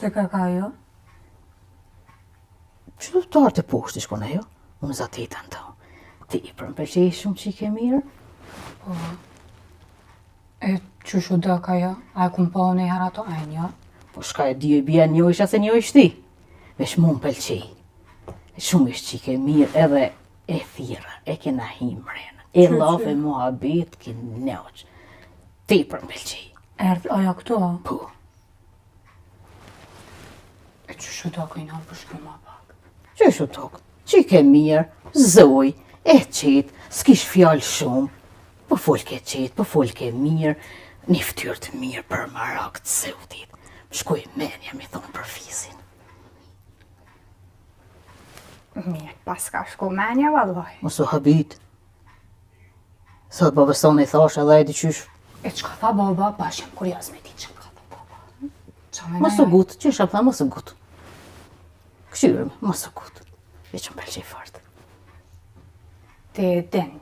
Ç'të ka jo? Që do të artë e poshtë shkon ajo? Unë zatetën të. Ti i përmpëlqej shumë që i ke mirë? Po. E qyshu do ka jo? A e kum po në herë ato a e një? Po shka e di e bia njojsh as e njojsh ti? Vesh mu më pëlqej. Shumë ishtë që i ke mirë edhe e thira, e kena himren. E laf e muhabet ki neoq. Ti përmpëlqej. Erdh ajo këtu? Po. E qyshu do ka i në përshkru ma pak? Qyshu tokë? Që i ke mirë, zoj, e qetë, s'kish fjallë shumë. Po folke qetë, po folke mirë, një ftyrë të mirë për marak të seutit. Shkoj menja mi thonë për fisin. Mirë, pas ka shku menja, vallaj. Mos u habit. Sot babës tonë i thash edhe e di qysh. E qka tha baba, bashkëm kurios me ti që ka tha baba. Mos u gut, që isha tha mos u gut. Këshyrëm, mos u gut. Veç më pëlqej fort. Ti e din,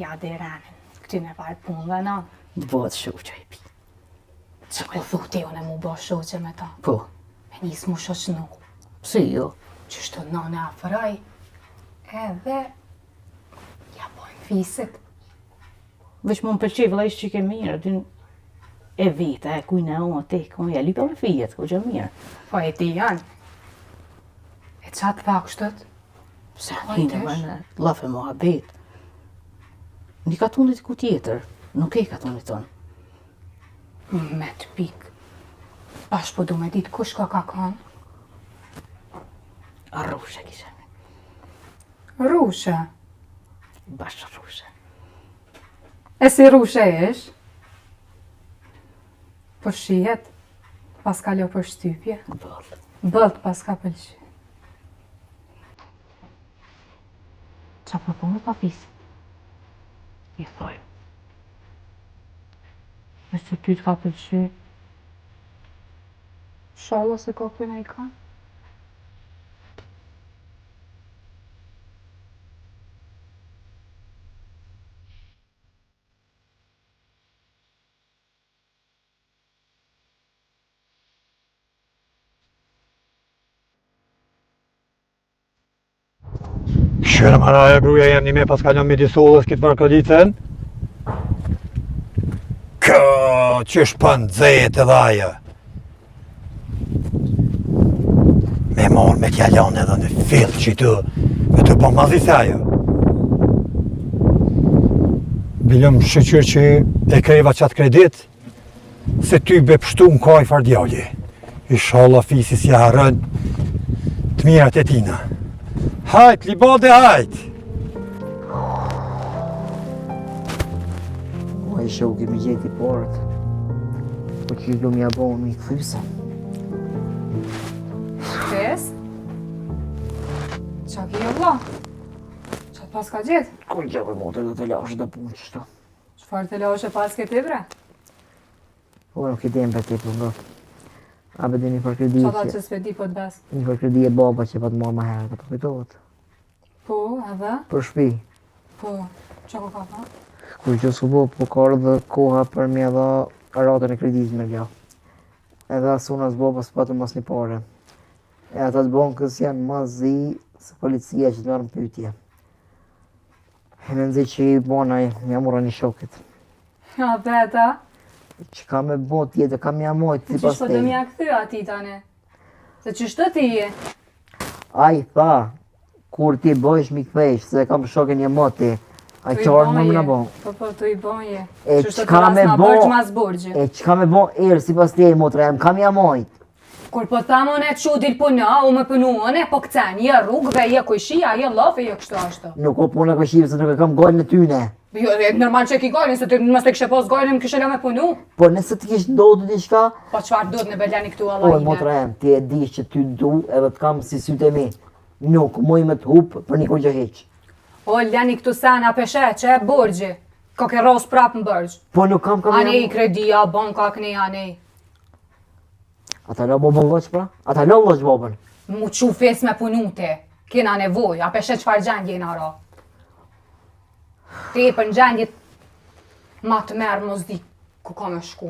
ja dhe renin, këty me parë punë dhe na. Të bëhet shoqë e pi. Që po thu ti unë mu bo shoqe me ta. Po, E njës mu shoqnu. pse jo? Që shto nane afëraj, edhe ja bojnë fisit. Veç më pëlqej vëllaj që i ke mirë, dyn e vita, e kujna unë, tek, unë ja lipa me fijet, ku që mirë. Po e ti janë. E qatë tha kështët? Pse hinë më në lafe muhabet. Një katunit ku tjetër, nuk e katunit tonë. Me të pikë. Bash po du me ditë kush ka kanë. Rrushe kishe. Rushe. Bash rrushe. E si rushe ish? Po shihet, pas ka lo për shtypje. Bëllë. Bëllët pas ka pëlqy. Qa përpunë pa fisë? I thoj. Nëse ty t'ka pëlqy. Shallo se ka këna i ka? Shërë maraja gruja jem një me pas kalon me disollës këtë varkodicën. Kjo që shpën dzejt edhe ajo. Me morë me kjallon edhe në fill që të me të po mazi se ajo. Bilëm shëqyr që e kreva qatë kredit, se ty be pështu në kaj fardjalli. Inshallah fisis ja harën të mirat e tina. Hajt, libade hajt! Po e shoh kemi gjeti porët. Po që do m'ja bo një këthyse. Pes? Qa ki vla? Qa pas ka gjithë? Kur gjë për motë do të lashe dhe punë qështu. Qfar të lashe pas ke ti bre? Po nuk i dem për ti për më. A be dhe një përkredi Qa ta që s'vedi po të bes? një përkredi e baba që pa të marrë ma herë, ka të kujtohet. Po, edhe? Për shpi. Po, qa ko ka tha? Kur që s'u bo, po ka dhe koha për mja dha ratën e kredit me vja. Edhe asuna s'bo, pas patën mas një pare. E ata të bankës janë ma zi se policia që të marrë në pytje. E me nëzi që i bonaj, mja mura një shokit. Ja, beta. Që ka me bo tjetë, ka mja mojtë si pas Qishtë po të mja këthy ati tane? Se qishtë ti je? A i tha, kur ti bëjsh mi kthejsh, se kam shokin një moti, a i qarë më më në bo. Po, tu i bonje. E Qishtë të qka ras me ma bo, bërgj mas bërgjë. e qka me bo erë si pas te i motra, jam kam ja mojt. Kur po thamon e që dil puna, u me punuon e po këcen, je rrugve, je kujshia, je lofe, je kështu ashtu. Nuk o puna këshivë se nuk e kam gojnë në tyne. Jo, e normal që ki gojnë, se ti mos të kishe pos gojnë, më kishe la me punu. Po nëse të kish ndodhë diçka, Po qfar duhet në beleni këtu o Allah motra jem, ti e di që ty du edhe të kam si sytë e mi. Nuk, muj me të hup për një kur gjë heq. O, leni këtu sen, a peshe, që e bërgji. Ka ke ros prap në bërgj. Po nuk kam kam Ane i kredia, banka këne ane. Ata la bobën loq pra? Ata la loq bobën. Mu qu fes me punute. Kena nevoj, a peshe qfar gjendje në ra. Ti për në gjendjet ma të merë mos di ku ka me shku.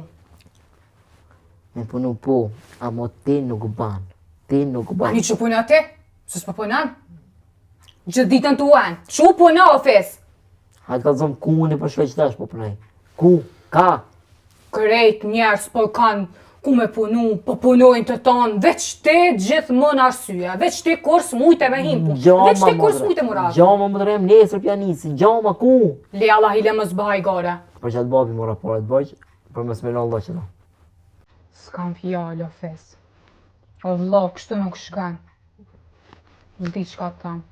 Me punu po, amo ti nuk ban. Ti nuk ban. Ani që puna ti? Se s'po punan? Gjithë ditën të uan. Që puna ofis? Hajtë ka zëmë ku unë për shveq tash po punaj. Ku? Ka? Krejt njerës po kanë ku me punu, po punojnë të tonë, veç ti gjithmonë arsyeja, veç ti kur s'mujte me him punë, veç ti kur s'mujte murat. Gjama më drejmë nesër pjanisi, gjama ku? Le Allah ile më zbëhaj gore. Për që atë babi mora pare të bëjq, për më smenë Allah që ta. S'kam fjallë, ofis. O vlog, kështu nuk shkan. S'di qka të tham.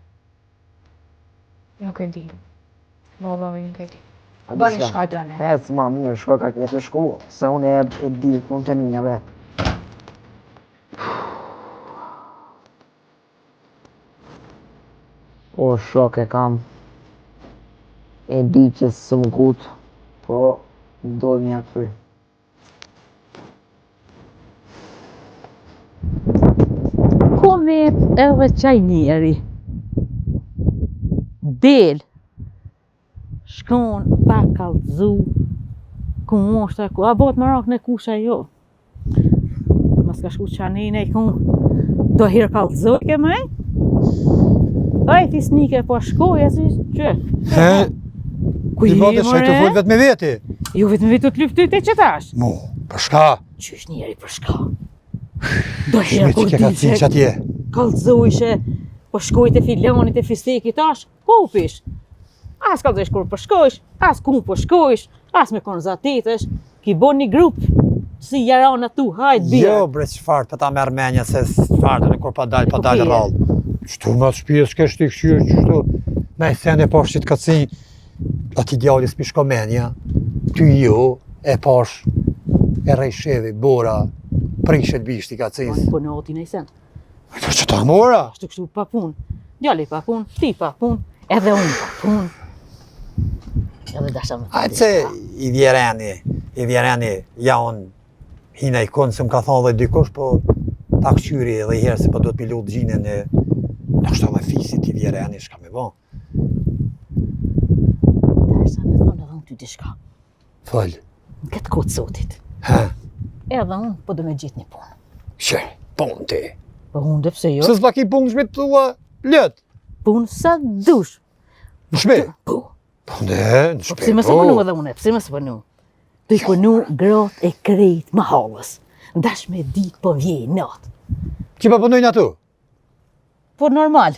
Nuk e di. Valla, nuk e di. Bëni shka dëne. Hec ma mirë, shko ka këtë shku, se unë e di, unë të minja vetë. O shok e kam, e di që së më kutë, po dojë mja të fry. Ko vet edhe qaj njeri. Del. Shkon pa kallëzu. Ku moshta ku. A bot më rak në kusha jo. Mas ka shku qanine i ku. Do hirë kallëzu ke me? Aj ti snike po shkoj, si që? He, Ku ti bote shaj të folë vetë me veti. Jo vetëm vetë të lyftyt e që tash. Mu, për shka? Qysh njeri për shka? Do hirë Shme që kur ke ka cinë që atje. kallëzu ishe, po shkoj të filonit e fistekit tash, kupish. As kallëzesh kur po shkojsh, as ku po shkojsh, as me konzatetesh, ki bon një grup, si jarana tu, hajt bia. Jo, bre, qëfar për ta merë menja se qëfar të në kur pa dalë rallë. Qështu më të shpijës s'kesh t'i këshyrë, qështu me i thene pash që t'ka cinë, ati djalli s'pi shko menja, ty jo, e pash, e rejshevi, bora, prishet bishti ka cinë. Po në otin e sen. Që ta mora? Ashtu kështu pa pun, djalli pa pun, ti pa pun, edhe unë pa pun. Edhe dasha më Ajtë se i vjereni, ja unë hina i konë se më ka thonë dhe dikush, po ta këshyri edhe i herë se po do t'mi lutë gjinën e nështë edhe fisit i vjereni, shka me bo. Dasha me thonë edhe unë ty dishka. Fëllë, Në këtë kotë sotit. ha, Edhe unë po do me gjitë një punë. që, punë ti. Po unë dhe pse jo, Se s'pa ki punë shme të tua lëtë, punë sa dush. në shme. Po. Po ne, në Po shpe, pse më së punu edhe une, pse më së punu? Do i punu grot e krejt më halës. Ndash me dit po vjej natë. Që pa punojnë atu? Po normal,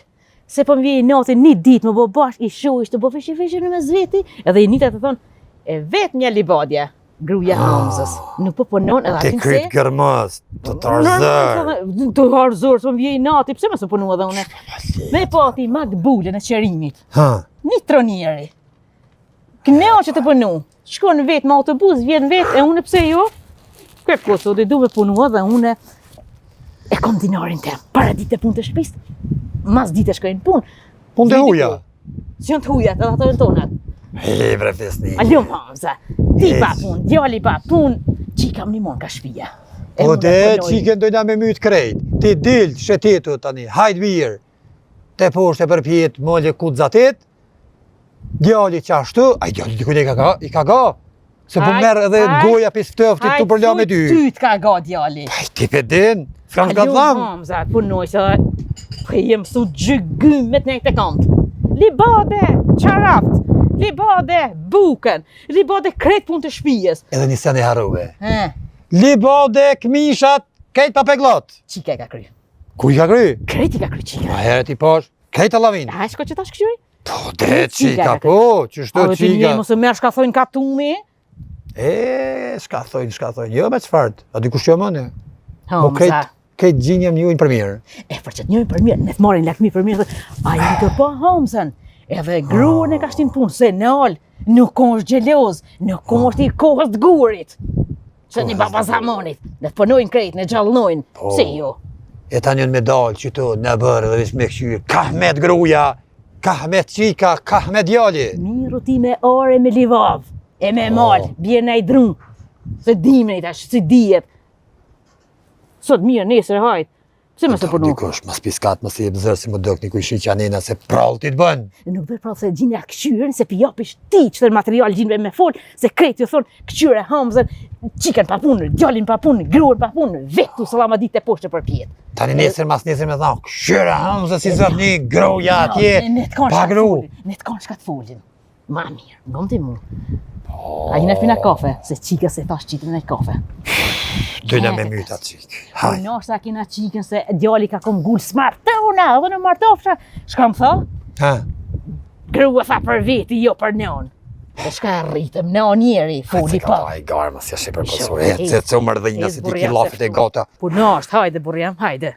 se po vjej natë një dit më bo bashk i shojsh të bo fishi në me zveti, edhe i njëta të thonë, e vetë një libadja, gruja Hamzës. Nuk po punon edhe Ti atin se... kryt gërmës, të tarzër. Të harzër, të më vjej natë, pse më së punu edhe une? Me pati makbulën e qerimit, Ha, një tronieri. Kneo që të punu, shkon vetë me autobus, vjen vetë, e une pse jo? Këtë koso, dhe du me punu edhe une e kom dinarin tem, para ditë e punë të shpis, mas ditë e shkojnë punë. punë të huja. Si janë të hujat, edhe ato e tonat. He, bre, fisni. Alum Hamza, ti Ec. pa punë, djali pa punë, qika më nimon ka shpia. Po te qiken dojna me mytë krejt. Ti dilë shtetetu tani, hajt mirë. Te poshte për pjetë molle ku të zatet. Djali qashtu, a i djali dikun i ka ga. Se po merë edhe goja pis ftëftit tu përla me ty. Ty t'ka ga djali. Aj, ti pe din, s'kam ka Alum dham. Hamza, punoj se po jem su gjygymet në këtë kantë. Libade, qaraft, libade, buken, libade krejt punë të shpijes. Edhe një sen e harruve. He, Libade, këmishat, kejt pa peglot. qika ka kry. Ku i ka kry? Krejt i ka kry qika. A herët i pash, kejt a lavin. A shko që ta shkëqyri? Po, de qika, po, qështu A dhe ti qika. një mos e merë shka thojnë ka tumi? Shka thojnë, jo me qëfart, a di kush që mëne. Po Hamza. kejt gjinjem njojnë për mirë. E për që të njojnë për mirë, ne të marrin lakmi për mirë dhe a i nuk e pa Hamzën. Edhe gruën e ka shtin punë, se nal, nuk është gjeloz, nuk është i kohës të gurit. Që një baba zamonit, ne të punojnë krejt, ne gjallnojnë, Po. se jo. E ta njën me dalë që tu në bërë dhe vish me këshyrë, kahmet gruja, kahmet qika, kahmet djali. Miru ti me are me livav, e me mal, bje në i drun, se dimni tash, si dijet. Sot mirë, nesër hajt, Si më se punu? Dikush, mas piskat, mas i e bëzërë si më dëk një kujshi që anena se prallë ti të bën. Nuk bëj prallë se gjinja këqyren, se pi japish ti që të material gjinve me fol, se krejt ju thonë këqyre hamzën, qiken pa punë, djalin pa punë, gruën pa punë, vetu sallama ditë e poshtë për pjetë. Tani nesër mas nesër me thonë, këshyre hamzë si zot një groja atje, pa gru. Ne të kanë shka të folin. Ma mirë, ngom ti mu. A jina fina kafe, se qika se thash qitën e kafe. Dyna me myta qik. Haj. Nashta kina qikën se djali ka kom gull smartona, dhe në martofsha. Shka më tha? Ha? Grua tha për veti, jo për non. Dhe shka rritëm, non njeri, foli pa. Ai garë, mas jashe për pësur. Se të mërdhinja si ti ki lafit e gota. Po nasht, hajde burjam, hajde.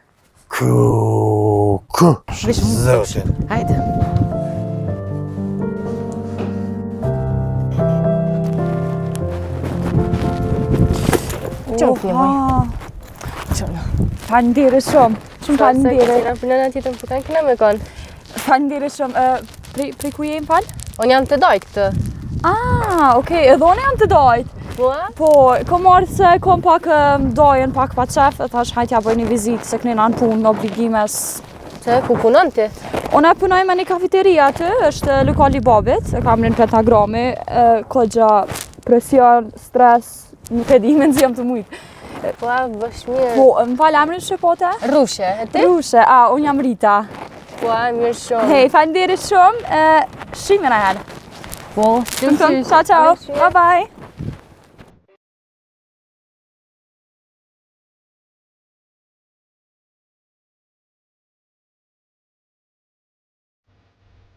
Ku, zotin. Hajde. Faleminderit shumë. Shumë faleminderit. Për nëna tjetër po kanë këna me kon. Faleminderit shumë. Prej ku jem fal? Unë jam të dojt këtë. Okej, edhe unë jam të dojt. Po? Po, kom marrë se kom pak dojën pak pa qef, e thash hajt ja bëj një vizitë se kënina në punë në obligimes. Se, ku punon ti? Unë punoj me një kafeteria aty, është lokali babit, e kam në pentagrami, këgja presion, stres, nuk e di me nëzijam të mujtë. Po, bësh mirë. Po, më falë emrin shqepote? Rushe, e ti? Rushe, unë jam Rita. Po, mirë shumë. Hej, faleminderit shumë, shime në herë. Po, Ciao, ciao, bye bye.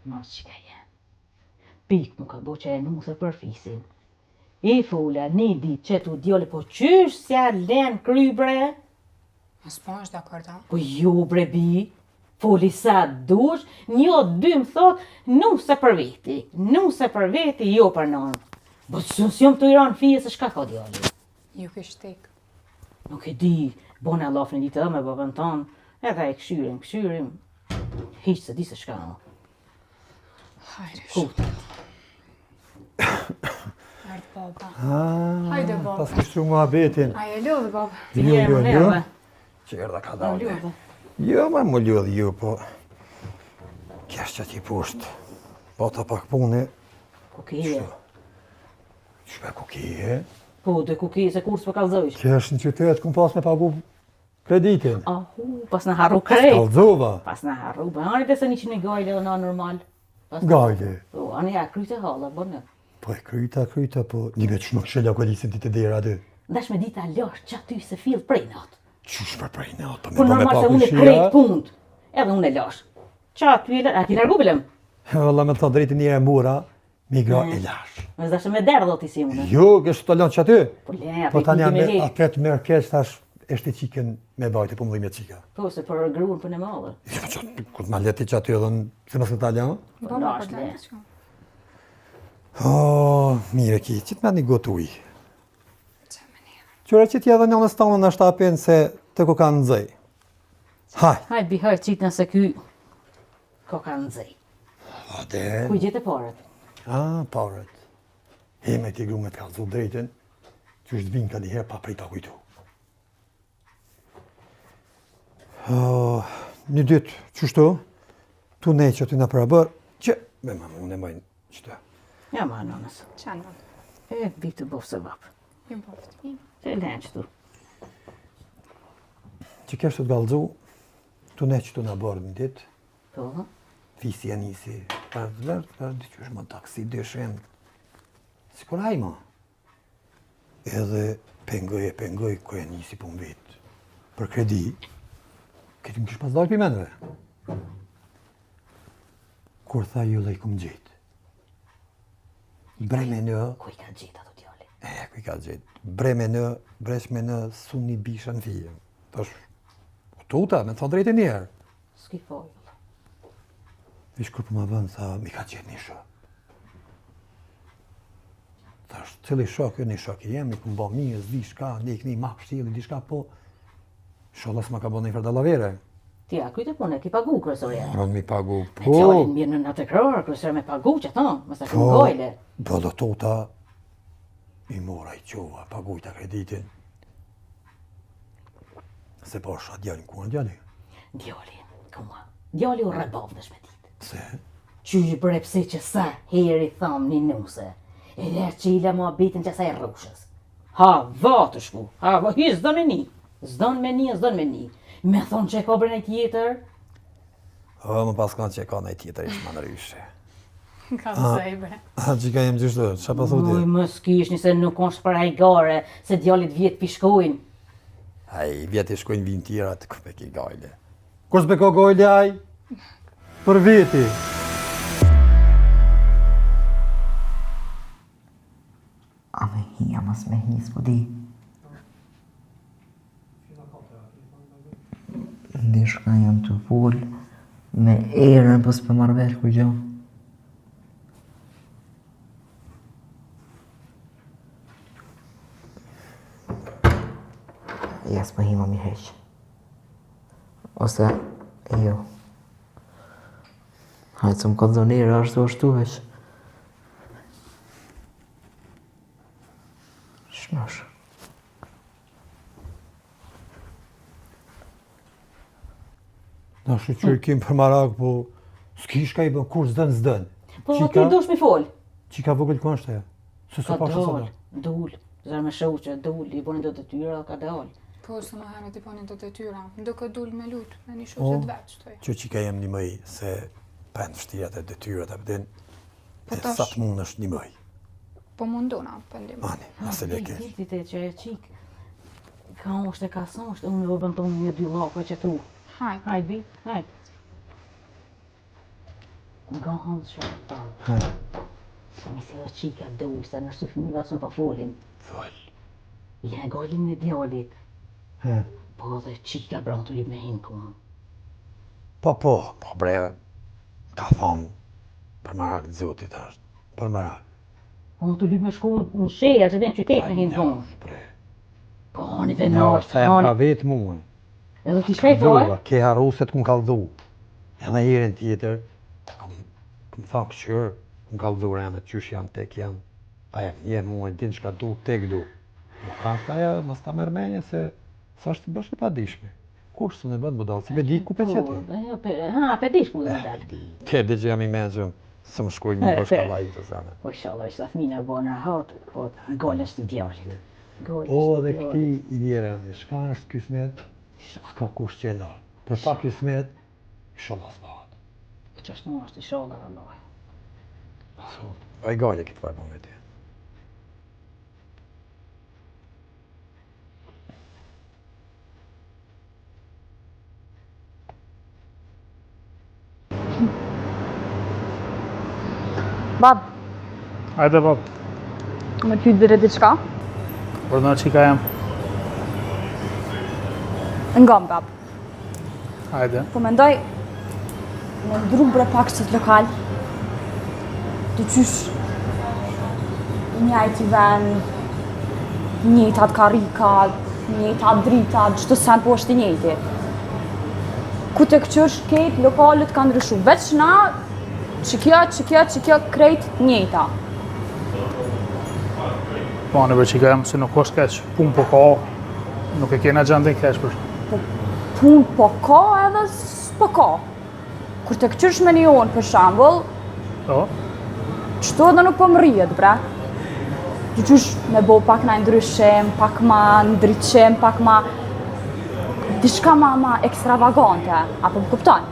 Mos që ka jem. Pik më ka bo që e nusë për fisin. I fola, një ditë që tu djole, po qysh se a len kry bre? Mos po është dakord, ha? Po jo bre bi, foli sa dush, një dy më thot, nuse për veti, jo për nonë. Po që si jom të iran fije se shka ka djole? Ju kish tek. Nuk e di, bona lafën e ditë edhe me babën tonë, edhe e këshyrim, hiq se di se shka no. Hajde Ku? Ardë baba. Hajde Hajde, baba. Pas kështu mua betin. A e lodhë, baba. Jo. Që erda ka dalë. Jo, ma më ljodh ju, po... Kjesh që ti pusht. Po ta pak pune. Kukije. Shpe kukije. Po, dhe kukije se kur s'po kalzojsh. Kjesh në qytet, kum pas me pagu kreditin. Pas në harru krejt. Kalzova. Pas në harru, bëjani dhe se 100 gajle dhe na normal. Gajle. Po, anë ja kryte hala, bënë. Po e kryta, po një me që nuk shëllja kodisin ti të dera aty. Ndash me dita lash që aty se fill prej natë. Qysh për prej natë, Po me normal se pagu unë e shia. krejt punt. Edhe unë e lash. Qa aty e a ki largu bilem? Valla me të drejti një e mura, migra e lash. Me zdash me derë do t'i si unë. Jo, kështë të lanë që aty. Po le, Po tani me he. apet merë keq, thash, eshte qiken me bajti, po më dhime qika. Po, se për gruën për në madhe. Jo, që, ku të ma leti që aty edhe në, se mësë të talja, Po lash le. mire ki, që të me një gotuj. Qëre që t'ja dhe një nësë tonë në shtapin se të ku kanë nëzëj. Haj. Hajt bihaj qitë nëse ky ko ka nëzej. Ade. Kuj gjete parët? Parët. Heme ti gru me të kalzu drejten, që është vinë ka njëherë pa prej pa kujtu. Një dytë, qështu, tu ne që ty në pra bërë, që, me mamë, unë e majnë qëtë. Ja ma nonës. Qa në? E, bitë bofë se vapë. Ju boftë. E len qëtu. Që kështë të galzu, tu ne që tu në bërë një ditë, Po, fisi e nisi, për diqysh më taksi, dyshen, si kur hajma. Edhe pengoj, ku e nisi për më vetë. Për kredi, këtë më kishë pas dalë për menve. Kur tha ju dhe i këmë gjitë. Bre me në, kuj ka gjithë ato djali? ku i ka gjitë. Bre me në, bresh me në, suni bisha në fije. Tash, tuta, me të thon drejtë njerë. S'ki fojë. Vish kur për më vënë, tha, mi ka gjetë një shok. Thash, cili shok, një shok i jemi, ku më bo mirë, s'di shka, ne i këni ma pështili, di shka, po, sholla s'ma ka bo një dalavere. Ti a kujtë punë, ki pagu kërësorja. Ron mi pagu, Me qolin mirë në natë kërër, kërësorja me pagu që ta, mësa këmë gojle. Po, do tota, i mora i qova, pagujta kreditin. Se po shra djallin, ku në djallin? Djali, kuma. Djali u rrebavdesh me ditë. Se? Qysh bre pse që sa heri tham një nuse. E le qila mua bitin që sa e rrushës. Ha, vatë shku. Ha, hi zdon me ni. Zdon me ni. Me thonë që e ka bre një tjetër. O, më pas kanë që ka në tjetër ishë më në ryshe. Ka zej bre. A, që ka jem gjyshtu, që pa thuti? Uj, më s'kish se nuk është për hajgare, se djallit vjetë pishkojnë. Aj, vjetë i shkojnë vinë tjera të këpe ki gajle. Kur s'be ka gajle aj? Për veti. A me hija, mas me hi, s'po di. Ndishka jam të full, me erën, po s'pe marrë vesh ku gjo. Ja, s'po hi ma mi heq. Ose, jo. Hajtë që më këtë zonirë, ashtu veç. Shnosh. Na shqyr kim për marak, po s'kish ka i bën kur zdën. Po, ti dosh me fol. Qika vogël ku është e? Se Ka s'o pashtë sa dal, dul. Zar me shoqe, dul, i boni do të tyra, ka dal. Po, së më herët i bani do të tyra. Ndo ka dul me lut, me një shoqet veç, toj. Që qika jem një mëj, se pen fështirat e detyrat e pëdin, Po e tash- sa të mund është një mëj. Po mundona, pëndim. Ani, nëse le kesh. Dite që e qik. Ka është e ka është, unë do bën tonë një dy lako që tru. Hajt. Hajt, bi, hajt. Nga hanë që. Mi se dhe qika do, se nështë të fëmijëve asë në pa folin. Fol. Ja galin e djallit. He. Po dhe qika branë të lip me hinë kumë. Po bre, ka thonë, për marak të zotit është, për marak. Unë të lip me shku në sheja, që den qytet me hinë kumë. Bre. Po, ani venar, ka vetë muën. edhe ti shkaj po, e? Ke haruset ku më kallëdhu. Edhe herën tjetër, më tha këshër, më kallëdhu rene, qysh janë tek janë. Aja, jenë muën, din shka du, tek du. Më ka aja, mos ta mërmenje se sa është bështë pa dishme. Kur së në bëndë më dalë, si me di ku pe qëti. Ha, pe dish ku dhe dalë. Te dhe që jam i menxëm, së më shkoj një bështë ka lajtë të zane. Po shallah, është fëmina e bënë rahat, po goles të djallit. O, dhe këti i vjera, shka është kismet, s'ka kush që e la. Për pa kismet, sholla s'bahat. Qashtu është i shallah, Allah. A i gale këtë parë me ti. Bab, Hajde bab, më pyet dire diçka? por në qika jam. Ngam bab. Hajde. Po mendoj me ndru bre pak qëtë lokal. Të qysh njajti vend, njëjtat karikat, njëjtat dritat, çdo sen po është i njëjti. Ku të këqysh ketë lokalet ka ndryshu, veç na që kjo krejt njëjta. Po në bre qika jam se nuk është keq, pun po ka, nuk e kena gjendin keq për. Pun po ka edhe s'po ka. Kur të këqysh me një onë për shambull, Po, qëto edhe nuk po më rrijet, bre. Të qysh me bo pak na ndryshim, pak ma ndryqim, pak ma... Dishka ma ekstravagante, apo më kupton?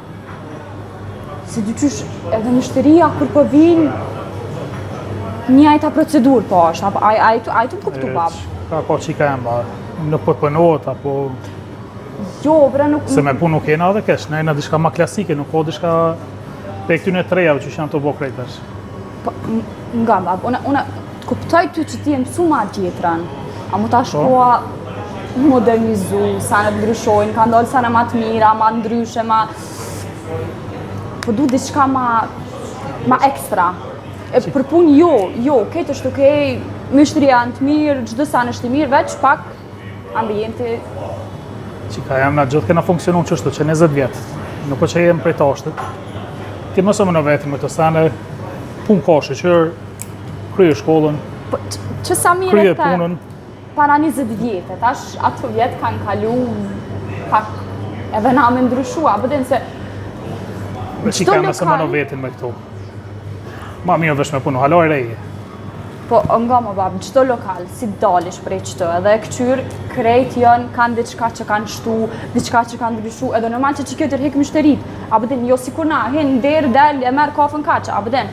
Se dy qysh edhe në shtëria kur po vinë, njajta procedur po është, apo a i të më kuptu, bab? ka qika jam ba, nuk po të pënohet, apo Jo, bre, nuk... se me pun nuk kena edhe keq, ne jena diçka ma klasike, nuk ka diçka pe këtyne trejave që janë të bo krejtash. Po, nga, bab, une të kuptoj ty që ti e mësu ma tjetërën, a mu ta shkoa modernizu, sa në ndryshojnë, ka ndollë sa në ma të mira, ma ndryshe, ma... Po du diçka ma ekstra. E për pun jo, këtë është okej, mështëria në të mirë, çdo sa në është i mirë, veç pak ambienti. Qika jam na gjithë kena funksionu qështu që 20 vjetë, nuk po që jem prej tashtit. Ti mësë më në vetëm e të sene, pun ka shëqër, krye shkollën, Po, që sa mirë krye e the, punën, para 20 vjetë, tash ato vjetë kanë kalu pak Edhe na me ndryshu, apo din se Që çdo ka me se më në lokal, vetin me këtu. Ma mirë vesh me punu, halo e reje. po nga më babë, çdo lokal, si dalish prej çto, edhe e këtyr krejt janë, kanë diçka që kanë shtu, diçka që kanë ndryshu, edhe normal që kjo tërhek mështerit, apo din, jo sikur na, hin, der, del, e merr kafën kaçë, apo din.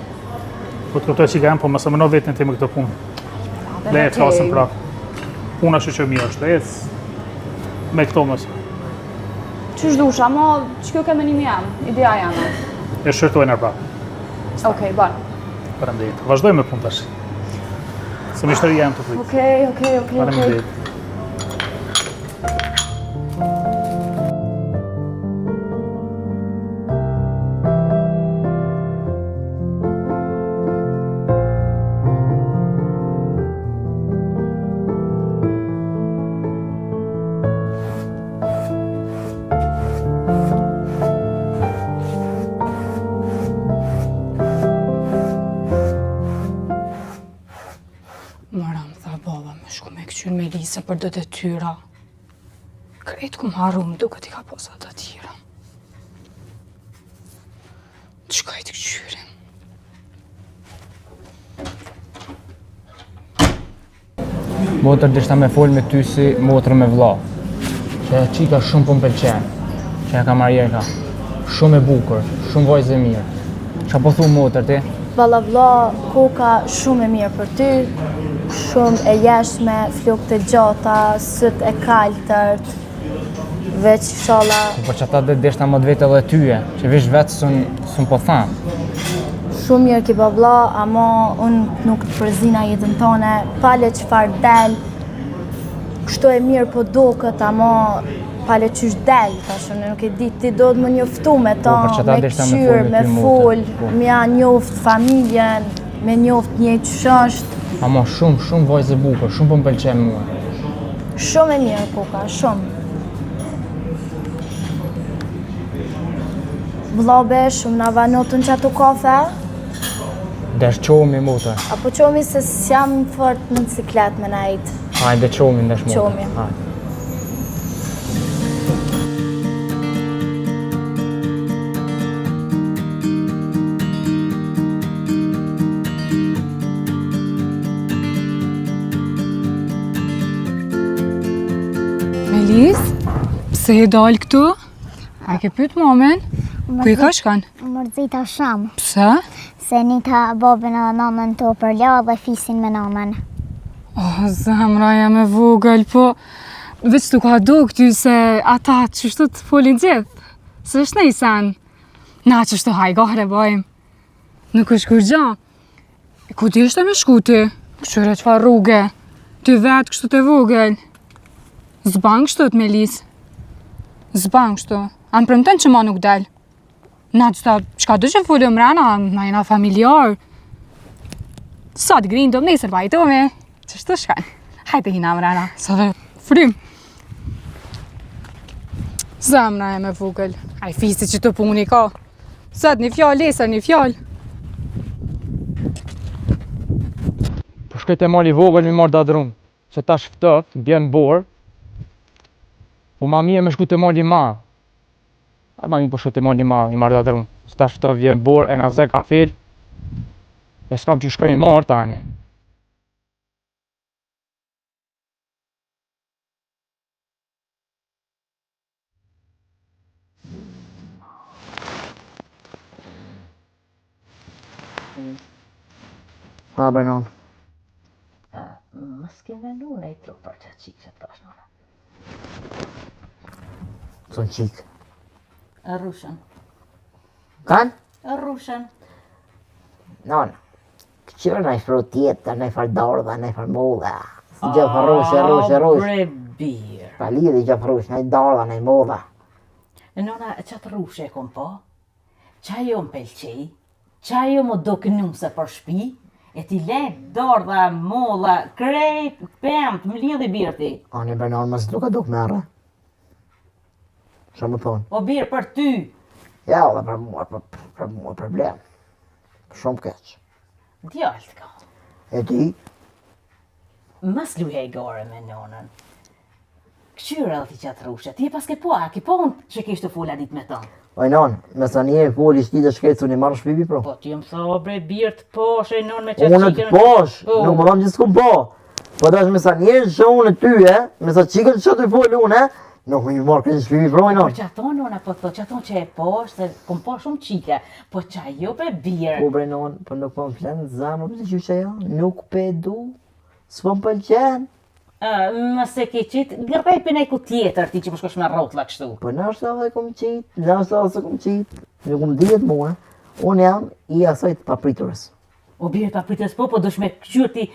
Po të këtoj që ka po mëse më në vetin ti me këtë punë. Le e flasëm pra. Puna që mirë është, le me këto mëse. Qysh dusha, ama që kjo ke menimi jam, ideja jam. E shërtojnë e pra. Okej, ban. Faleminderit. Vazhdoj me punë tash. Se mishtëria jam të prit. Okej. Faleminderit. Maram, tha baba, me shku me këqyr me Lisa për do detyra. Krejt ku më haru më duke t'i ka posa të tjera. Të shkaj të këqyrin. Motër dishta me fol me ty si motër me vlla. Që e qika shumë po m'pëlqen. Që e ka Marjerka. Shumë e bukur, shumë vajzë e mirë. Qa po thu motër ti? Valla vlla, koka shumë e mirë për ty, shumë e jeshme, flokët e gjata, syt e kaltërt, veç inshallah. Për që ta dhe dishta më të vetë edhe tyje, që vish vetë sun po thanë. Shumë mirë ki valla, ama unë nuk të përzina jetën tone, pale çfarë del, kështu e mirë po doket, ama pale qysh del, tashun, nuk e di, ti do të më njoftu me ta, për që ta me deshta me këshyr, fol me me ty, fol, mote. me ja njoft familjen, me njoft një qysh është. Ama shumë vajzë e bukur, shumë po m'pëlqen mua. Shumë e mirë koka, shumë. Vllabe, shumë na vanotën që ato kafe, Desh qomi motër. apo qomi se s'jam fort në ciklet me najt. Hajde qomi ndesh motër. Qomi. Hajde. Melis, pse e dal këtu? A ke pyet mamen? Ku i ka shkan? Mërzita shumë, Pse? se një ta babën edhe namën të përla dhe fisin me namën. Zemra jam e vogël, po veç tu ka do këty se ata qështu të folin gjithë. Se është nej sen. Na qështu hajgare bajmë. Nuk është kur gja. Ku ti ishte me shku ti? Këqyre qëfar rrugë? Ty vetë kështu të vogël. Zban kështu të Melis. Zban kështu. A më premten që ma nuk del. Na qëta, qka do që folë mrena, na jena familjar. Sa të grinë do më nesër bajtome. Qështu shkan? Hajde hina mrena, sa dhe frym. Zemra e me vogël. Aj fisi që të puni ka. Sot një fjallë, lesër një fjallë. Po shkojt e mali vogël mi marrë dadrum. Se ta shftët, bjen borë. Po ma mije me shku të mali ma. A ma mi po shku të mali ma, mi marrë dadrum. Se ta shftët, bjen borë, e nga ze ka fel. E s'kam që shkoj marrë tani. Ha, bëjnon. Mos ke mendu në i tro për që qikë që tash nëna. Son qik. Rrushën. Kan? Rrushën. Non. Këqyrë në i fru tjetë, në i farë dorë dhe në i farë modhe. Si gjë rrushë. Bre birë. Pa lidhi gjë rrushë, në i dorë dhe në i modhe. Nona, qatë rrushë e kom po? Qa jo më pelqej? Qa jo më do kënuse për shpi? E ti lek, dordha, molla, krejt, pëmt, më lidhi birti. Ani bëjnon, mësë duka duk merë. Shumë më thonë. O birë për ty. Ja, dhe për mua problem. Shumë keq. Djallë ka. E ti? Mas luhe i gore me nonën. Këqyra dhe ti qatë rushe, ti e pas ke po, a ke po unë që kishtë të fola dit me ta. Oj non, me sa njerë foli shti të shkretë su një marrë shpipi pro. Po ti më tha, bre, birë të posh, e non me qatë Unë të posh, nuk më thonë që s'kum po. Po tash me sa njerë që unë ty me sa qikën që të foli unë nuk më një marrë këtë shpipi pro, non. Po që ato nona, po thot, që ato që e posh, se kum po shumë qike, po që ajo bre birë. Po bre non, po nuk po më flenë zamër, për të që që jo, nuk pe du, s'po më pëlqen. Mëse ke qitë, gërpej për nejku tjetër ti që më shkosh me rotla kështu. Po nështë edhe kom qitë, nështë edhe se kom qitë, nuk më dijet mua, unë jam i asajt papriturës. O birë papriturës po dush me këqyr ti,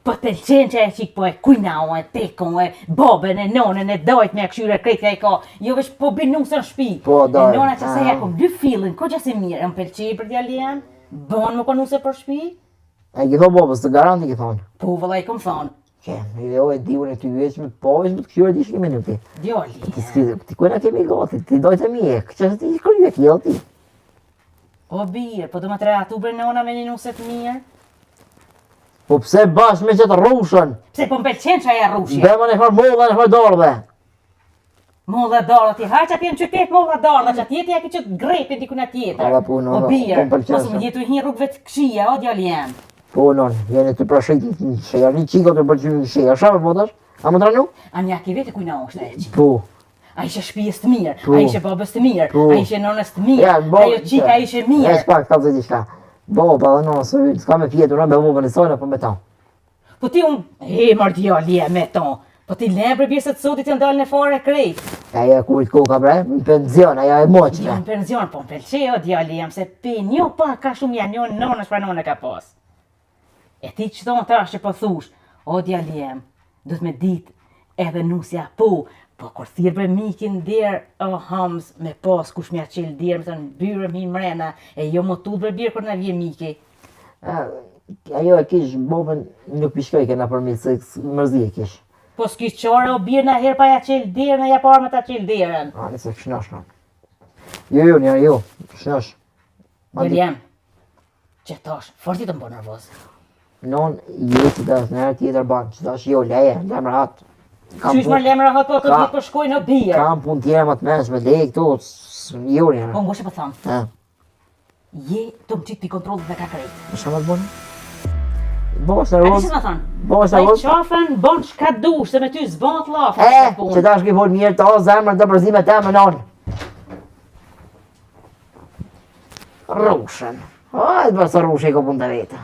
po të lqenë që e qik po e kujnau, e tekon, e boben, e nonën, e dojt me e këqyr e krejt ka e ka, jo vesh po binusë në shpi. Po dojt. E nona që se ja kom dy fillin, ko që si mirë, e më pelqej për djalien, bon më konuse për shpi? E ki thonë bobës, të garanti ki thonë. Po vëlla i kom thonë. Jo e di unë e ty veçme, po veçme të këqyre ti shki minuti. Djali. Ti kujna kemi gati, ti dojtë e mjek, që ti kërju e kjell ti. O birë, po du më të reatu bre nona me një nuset mirë? Po pse bash me qëtë rrushën? Pse po më pelqen që aja rrushje? Bema në farë molla, në farë dordhe. Molla dardha ti ha që ati në qytet molla dardha që ati jeti ja ki qëtë grepin dikuna tjetër. Alla puno, O birë, po më pëlqen mos më jetu hi rrugve të këshia, o djali jem. Po non, jene të prashetit në sheja, një qiko të përqyri në sheja, shame po tash? A më tranu? A një aki vete kujna është e qi? Po. A ishe shpijës të mirë, Po. a ishe babës të mirë, Po. a ishe nonës të mirë, ajo qika ishe E mirë. shpak, ka të gjithka. Bo, pa dhe nësë, s'ka me pjetur, në me bobën e sojnë, po me ta. Po ti unë, mër djali e me ton, po ti le bre bjesët sotit të ndalë në fare krejt. Aja kurit koka bre, në penzion, aja e Jo moqme. në penzion, po më pelqe o djali jem, se pe një pa ka shumë janë një nonës pra nonë ka pas. E ti që thonë ta që po thush, o djali jem, du të me dit edhe nusja po kur thirë bre mikin derë, o hams, me pas kush mja qelë derë, me thënë byrë mi mrena, e jo më tu bre birë kër në vje miki. Ajo e kish bobën nuk pishkoj kena përmi, se mërzi e kish. Po s'kish qore o birë në herë pa ja qelë derë, në ja parë me ta qelë derën. A, nëse shnash, non. Jo, njerë, jo, shnash. Djali jem, që tash, forti të më po nervoz. Non, jo që dash në herë tjetër banë, që dash jo, leje, lemë rahat. Qysh më lemra hot po të ditë po shkoj në birë. Kam pun tjera më të meshme, leje këto, jo njerë. Po ngoshe po thamë, je të më qitë pi kontrollit dhe ka krejt. Shka më të bënë? Bosh në A roz, që më thonë? bosh në Ai roz. qafën, bon shka dush, se me ty s'bon të lafën. Që ta shki fol mirë të o zemër të përzime të më non. Rushën. Ajtë bërë së rushë i ko pun të vete.